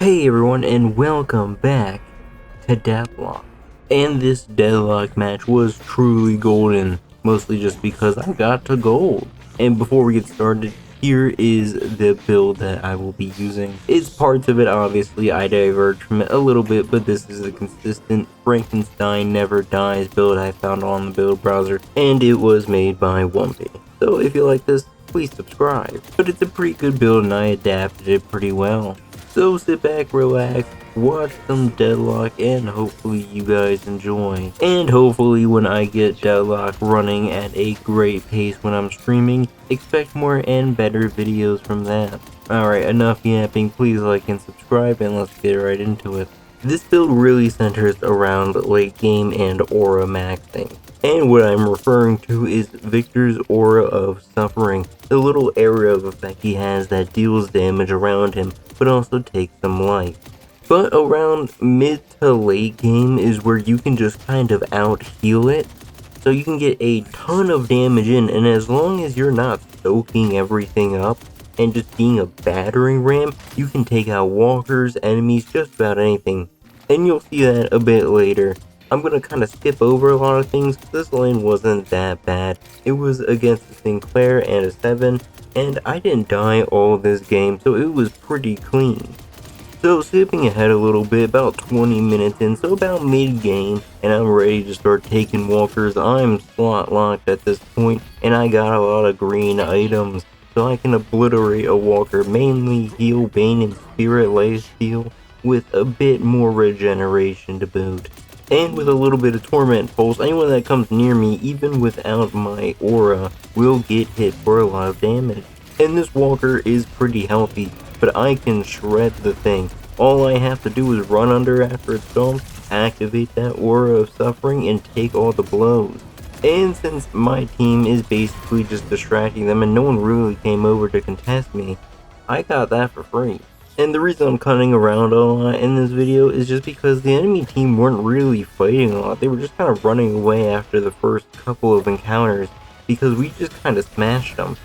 Hey everyone, and welcome back to Deadlock. And this Deadlock match was truly golden, mostly just because I got to gold. And before we get started, here is the build that I will be using. It's parts of it, obviously, I diverged from it a little bit, but this is a consistent Frankenstein never dies build I found on the build browser, and it was made by Wumpy. So if you like this, please subscribe. But it's a pretty good build and I adapted it pretty well. So sit back, relax, watch some Deadlock, and hopefully you guys enjoy. And hopefully when I get Deadlock running at a great pace when I'm streaming, expect more and better videos from that. Alright, enough yapping, please like and subscribe, and let's get right into it. This build really centers around late game and aura maxing. And what I'm referring to is Victor's Aura of Suffering, the little area of effect he has that deals damage around him, but also takes some life. But around mid to late game is where you can just kind of out heal it, so you can get a ton of damage in, and as long as you're not soaking everything up and just being a battering ram, you can take out walkers, enemies, just about anything. And you'll see that a bit later. I'm gonna kind of skip over a lot of things. This lane wasn't that bad. It was against a Sinclair and a 7, and I didn't die all this game, so it was pretty clean. So skipping ahead a little bit, about 20 minutes in, so about mid-game, and I'm ready to start taking walkers. I'm slot locked at this point, and I got a lot of green items, so I can obliterate a walker, mainly heal, bane, and spirit lifesteal, with a bit more regeneration to boot. And with a little bit of Torment Pulse, anyone that comes near me, even without my aura, will get hit for a lot of damage. And this walker is pretty healthy, but I can shred the thing. All I have to do is run under after it's gone, activate that Aura of Suffering, and take all the blows. And since my team is basically just distracting them and no one really came over to contest me, I got that for free. And the reason I'm cutting around a lot in this video is just because the enemy team weren't really fighting a lot. They were just kind of running away after the first couple of encounters because we just kind of smashed them.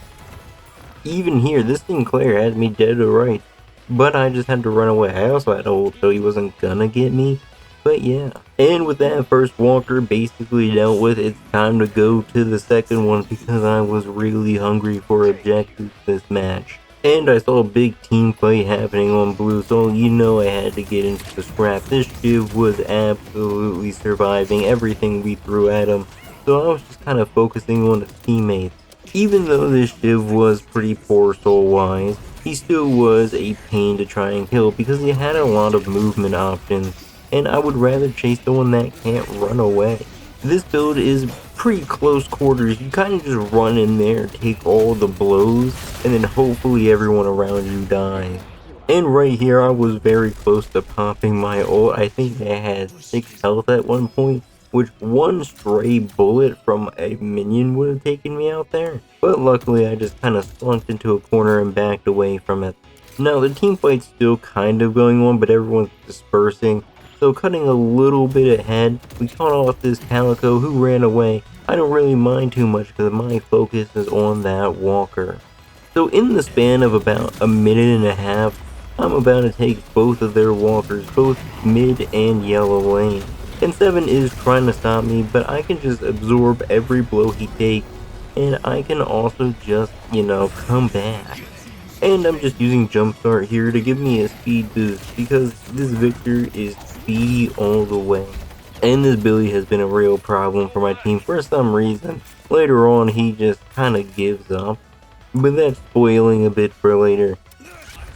Even here, this Sinclair had me dead to rights, but I just had to run away. I also had ult, so he wasn't gonna get me. But yeah. And with that first walker basically dealt with, it's time to go to the second one because I was really hungry for objectives this match. And I saw a big team fight happening on blue, so you know I had to get into the scrap. This Shiv was absolutely surviving everything we threw at him, so I was just kind of focusing on his teammates. Even though this Shiv was pretty poor soul-wise, he still was a pain to try and kill because he had a lot of movement options, and I would rather chase the one that can't run away. This build is pretty close quarters. You kind of just run in there, take all the blows, and then hopefully everyone around you dies. And right here, I was very close to popping my ult. I think I had 6 health at one point, which one stray bullet from a minion would have taken me out there. But luckily, I just kind of slunked into a corner and backed away from it. Now, the team fight's still kind of going on, but everyone's dispersing. So cutting a little bit ahead, we caught off this Calico who ran away. I don't really mind too much because my focus is on that walker. So in the span of about a minute and a half, I'm about to take both of their walkers, both mid and yellow lane. And 7 is trying to stop me, but I can just absorb every blow he takes, and I can also just, come back. And I'm just using Jumpstart here to give me a speed boost because this Victor is speedy all the way. And this Billy has been a real problem for my team for some reason. Later on, he just kind of gives up, but that's spoiling a bit for later.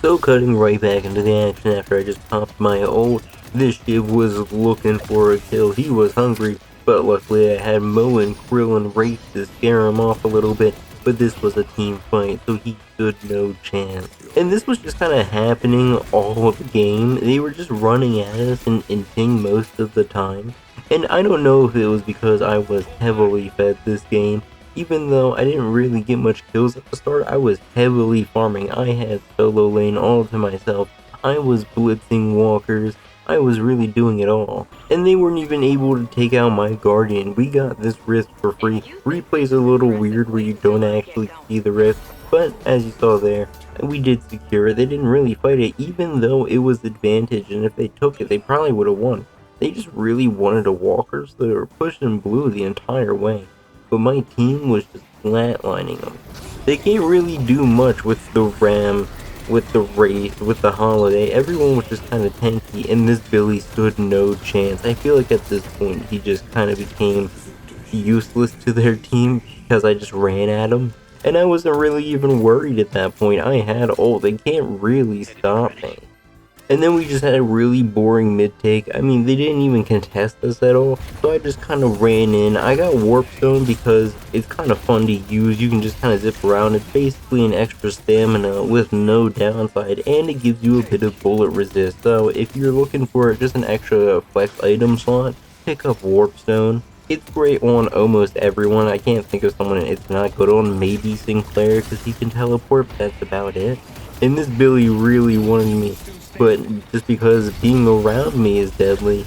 So cutting right back into the action after I just popped my ult, this Shiv was looking for a kill. He was hungry, but luckily I had Mo and Krill race to scare him off a little bit. But this was a team fight, so he stood no chance. And this was just kind of happening all the game. They were just running at us and inting most of the time. And I don't know if it was because I was heavily fed this game. Even though I didn't really get much kills at the start, I was heavily farming. I had solo lane all to myself. I was blitzing walkers. I was really doing it all. And they weren't even able to take out my Guardian. We got this rift for free. Replay's a little weird where you don't actually see the rift, but as you saw there, and we did secure it. They didn't really fight it, even though it was advantage, and if they took it, they probably would have won. They just really wanted a walker, so they were pushing blue the entire way. But my team was just flatlining them. They can't really do much with the Ram, with the Wraith, with the Holiday. Everyone was just kind of tanky, and this Billy stood no chance. I feel like at this point, he just kind of became useless to their team because I just ran at him. And I wasn't really even worried at that point. I had ult. They can't really stop me. And then we just had a really boring mid-take. I mean, they didn't even contest us at all. So I just kind of ran in. I got Warp Stone because it's kind of fun to use. You can just kind of zip around. It's basically an extra stamina with no downside. And it gives you a bit of bullet resist. So if you're looking for just an extra flex item slot, pick up Warp Stone. It's great on almost everyone. I can't think of someone it's not good on. Maybe Sinclair because he can teleport, but that's about it. And this Billy really wanted me. But just because being around me is deadly,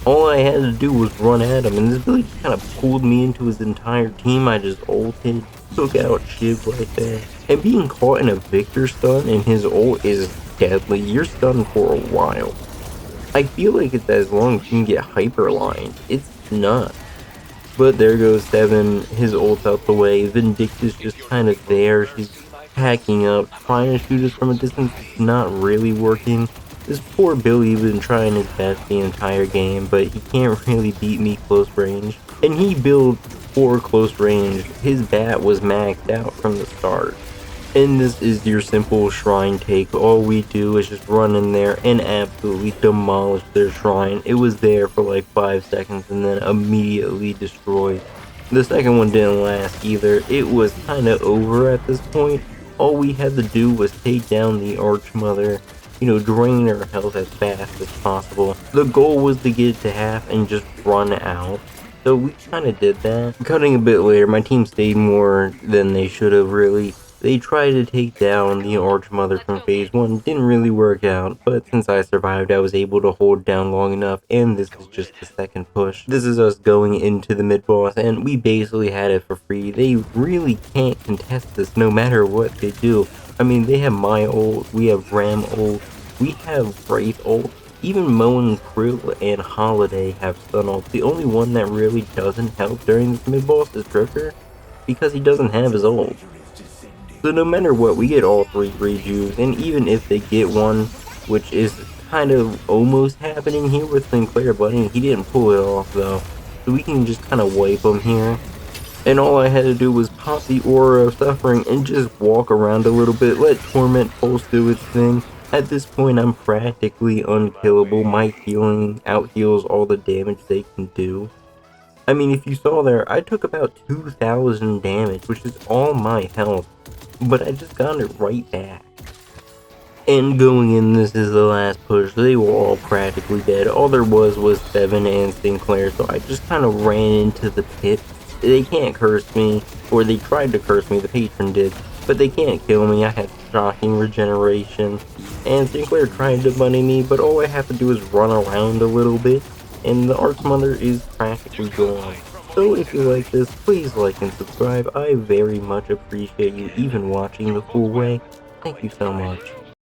all I had to do was run at him, and this Billy just kind of pulled me into his entire team. I just ulted, took out Shiv right there. And being caught in a Victor stun and his ult is deadly. You're stunned for a while. I feel like it's as long as you can get hyperlined. It's not. But there goes 7, his ult's out the way. Vindicta's just kind of there. She's hacking up, trying to shoot us from a distance. It's not really working. This poor Billy's been trying his best the entire game, but he can't really beat me close range. And he built for close range. His bat was maxed out from the start. And this is your simple shrine take. All we do is just run in there and absolutely demolish their shrine. It was there for like 5 seconds and then immediately destroyed. The second one didn't last either. It was kind of over at this point. All we had to do was take down the Archmother, drain her health as fast as possible. The goal was to get it to half and just run out. So we kind of did that. Cutting a bit later, my team stayed more than they should have really. They tried to take down the Archmother from phase 1, didn't really work out, but since I survived, I was able to hold down long enough, and this is just the second push. This is us going into the mid-boss, and we basically had it for free. They really can't contest this no matter what they do. I mean, they have my ult, we have Ram ult, we have Wraith ult, even Mo and Krill and Holiday have stun ult. The only one that really doesn't help during this mid-boss is Drifter, because he doesn't have his ult. So no matter what, we get all 3 rejuves, and even if they get one, which is kind of almost happening here with Sinclair Bunny, he didn't pull it off though. So we can just kind of wipe him here. And all I had to do was pop the Aura of Suffering and just walk around a little bit, let Torment Pulse do its thing. At this point, I'm practically unkillable. My healing out-heals all the damage they can do. I mean, if you saw there, I took about 2,000 damage, which is all my health. But I just got it right back. And going in, this is the last push. They were all practically dead. All there was 7 and Sinclair, so I just kind of ran into the pit. They can't curse me, or they tried to curse me, the patron did, but they can't kill me. I had shocking regeneration, and Sinclair tried to bunny me, but all I have to do is run around a little bit, and the Archmother is practically gone. So if you like this, please like and subscribe. I very much appreciate you even watching the full way. Thank you so much.